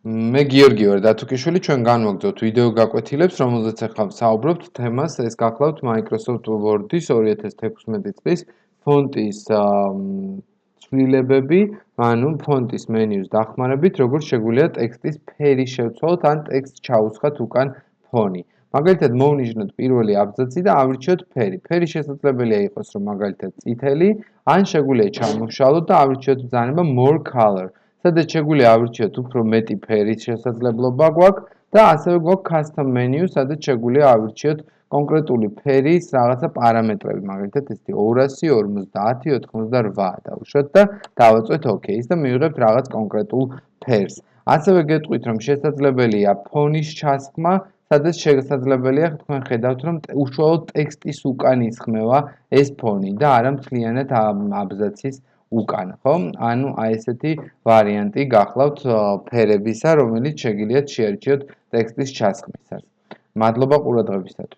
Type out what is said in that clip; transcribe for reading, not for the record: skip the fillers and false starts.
მე გიორგი ვარ დათუქიშვილი, ჩვენ განვაგრძობთ ვიდეო გაკვეთილებს, რომელზეც ახლა ვსაუბრობთ თემას, ეს გახლავთ Microsoft Word-ის 2016 წლის ფონტის ცვლილებები, ანუ ფონტის მენიუს დახმარებით, როგორც შეგვიძლია ტექსტის ფერი შევცვალოთ ან ტექსტს ჩაუცხათ უკან ფონი. მაგალითად, მოვნიშნოთ პირველი აბზაცი და ავრჩიოთ ფერი. ფერი შესაძლებელია იყოს, რომ მაგალითად წითელი, ან შეგვიძლია ჩამოვშალოთ და ავრჩიოთ ბრძანება more color. სადაც შეგვიძლია ავირჩიოთ უფრო მეტი ფერის შესაძლებლობა გვაქვს და ასევე გვაქვს custom menu, სადაც შეგვიძლია ავირჩიოთ კონკრეტული ფერის რაღაცა პარამეტრები, მაგალითად ესეთი 200, 50, 88 დავუშვათ და დავაწვეთ OK-ს და მივიღებთ რაღაც კონკრეტულ ფერს. ასევე გეტყვით, რომ შესაძლებელია ფონის ჩასხმა, სადაც შესაძლებელია თქვენ ხედავთ, რომ უშუალოდ ტექსტის უკან ისხმევა ეს ფონი და არა მთლიანად აბზაცის უკან, ხო? ანუ აი ესეთი ვარიანტი გახლავთ ფერებისა, რომელიც შეგიძლიათ შეარჩიოთ ტექსტის ჩასხმისას. მადლობა ყურადღებისათვის.